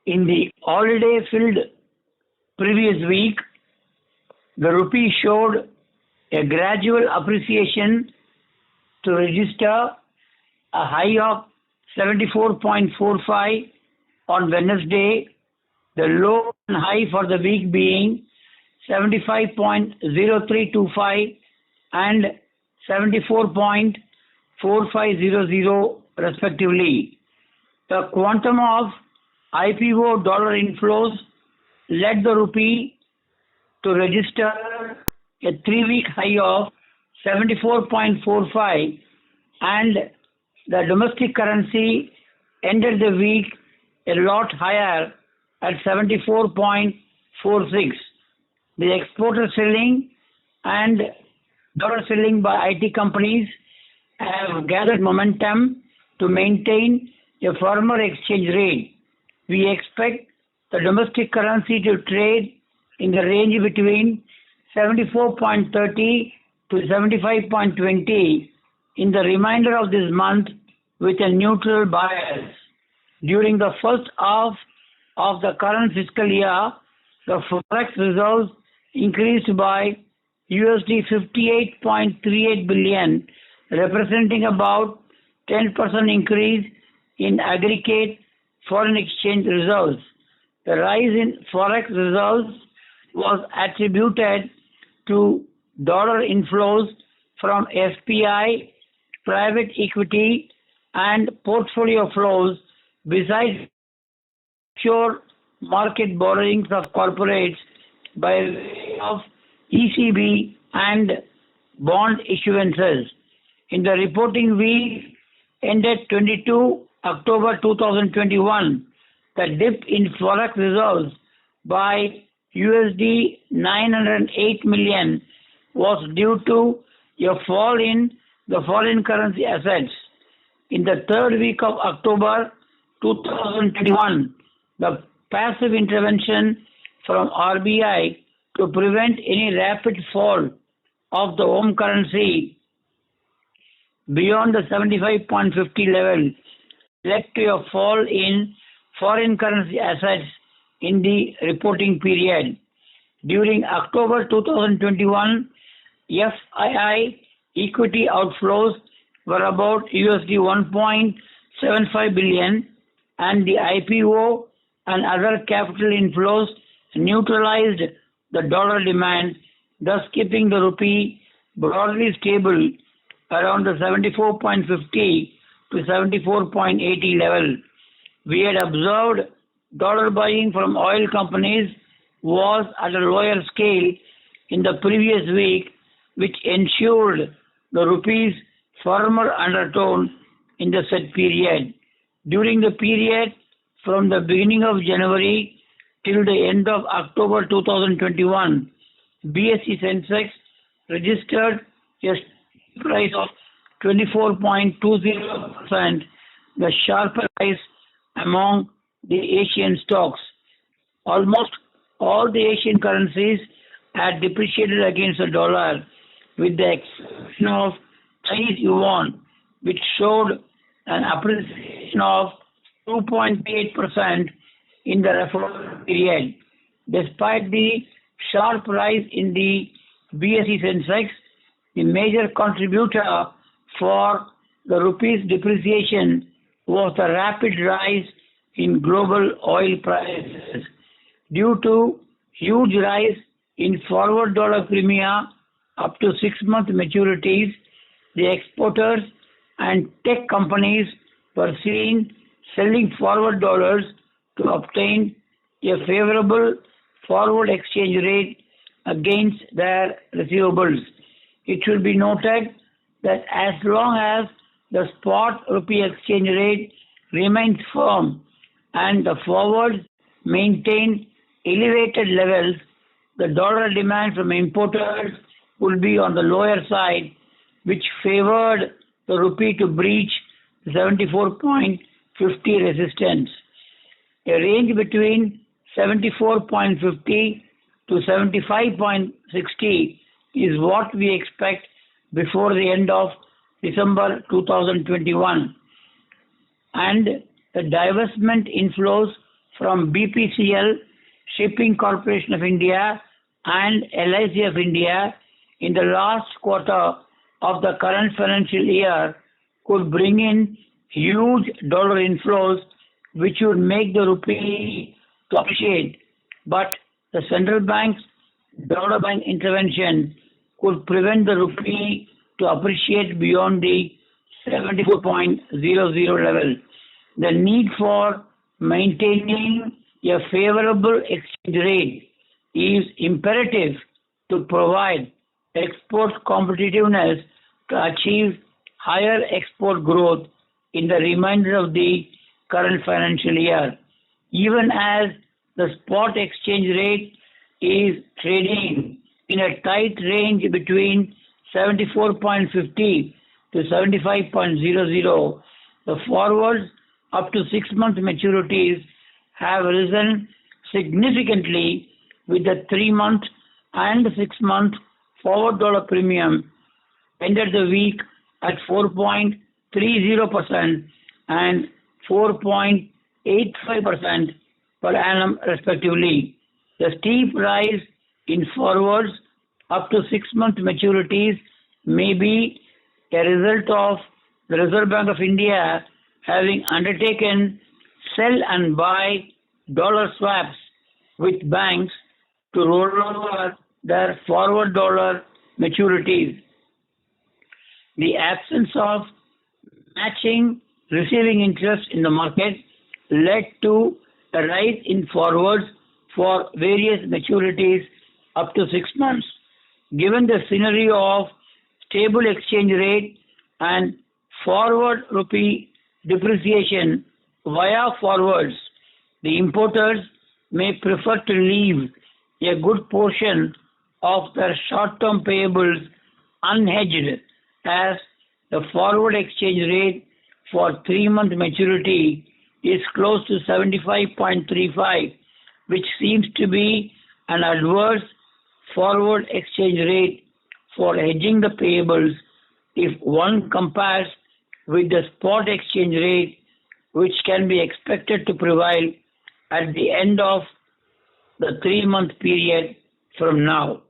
In the holiday-filled previous week, the rupee showed a gradual appreciation to register a high of 74.45 on Wednesday, the low and high for the week being 75.0325 and 74.4500 respectively. The quantum of IPO dollar inflows led the rupee to register a 3-week high of 74.45 and the domestic currency ended the week a lot higher at 74.46. The exporter selling and dollar selling by IT companies have gathered momentum to maintain a firmer exchange rate. We expect the domestic currency to trade in the range between 74.30 to 75.20 in the remainder of this month with a neutral bias. During the first half of the current fiscal year, the forex reserves increased by $58.38 billion, representing about 10% increase in aggregate foreign exchange reserves. The rise in forex reserves was attributed to dollar inflows from FPI, private equity, and portfolio flows, besides pure market borrowings of corporates by way of ECB and bond issuances. In the reporting week ended 22 October 2021, the dip in forex reserves by USD 908 million was due to a fall in the foreign currency assets. In the third week of October 2021, the passive intervention from RBI to prevent any rapid fall of the home currency beyond the 75.50 level led to a fall in foreign currency assets in the reporting period. During October 2021, FII equity outflows were about USD 1.75 billion and the IPO and other capital inflows neutralized the dollar demand, thus keeping the rupee broadly stable around the 74.50 to 74.80 level. We had observed dollar buying from oil companies was at a lower scale in the previous week, which ensured the rupee's firmer undertone in the said period. During the period from the beginning of January till the end of October 2021, BSE Sensex registered a price of 24.20%, the sharpest rise among the Asian stocks. Almost all the Asian currencies had depreciated against the dollar, with the exception of Chinese yuan, which showed an appreciation of 2.8% in the reference period. Despite the sharp rise in the BSE Sensex, the major contributor for the rupee's depreciation was the rapid rise in global oil prices. Due to huge rise in forward dollar premia up to 6-month maturities, the exporters and tech companies were seen selling forward dollars to obtain a favorable forward exchange rate against their receivables. It should be noted that as long as the spot rupee exchange rate remains firm and the forwards maintain elevated levels, the dollar demand from importers will be on the lower side, which favored the rupee to breach 74.50 resistance. A range between 74.50 to 75.60 is what we expect before the end of December 2021. And the divestment inflows from BPCL, Shipping Corporation of India, and LIC of India in the last quarter of the current financial year could bring in huge dollar inflows, which would make the rupee to appreciate. But the central bank's dollar bank intervention could prevent the rupee to appreciate beyond the 74.00 level. The need for maintaining a favorable exchange rate is imperative to provide export competitiveness to achieve higher export growth in the remainder of the current financial year. Even as the spot exchange rate is trading in a tight range between 74.50 to 75.00, the forwards up to 6 month maturities have risen significantly, with the 3 month and 6 month forward dollar premium ended the week at 4.30% and 4.85% per annum respectively. The steep rise in forwards up to 6 month maturities may be a result of the Reserve Bank of India having undertaken sell and buy dollar swaps with banks to roll over their forward dollar maturities. The absence of matching receiving interest in the market led to a rise in forwards for various maturities up to 6 months. Given the scenario of stable exchange rate and forward rupee depreciation via forwards, the importers may prefer to leave a good portion of their short-term payables unhedged, as the forward exchange rate for 3 month maturity is close to 75.35, which seems to be an adverse forward exchange rate for hedging the payables if one compares with the spot exchange rate, which can be expected to prevail at the end of the 3 month period from now.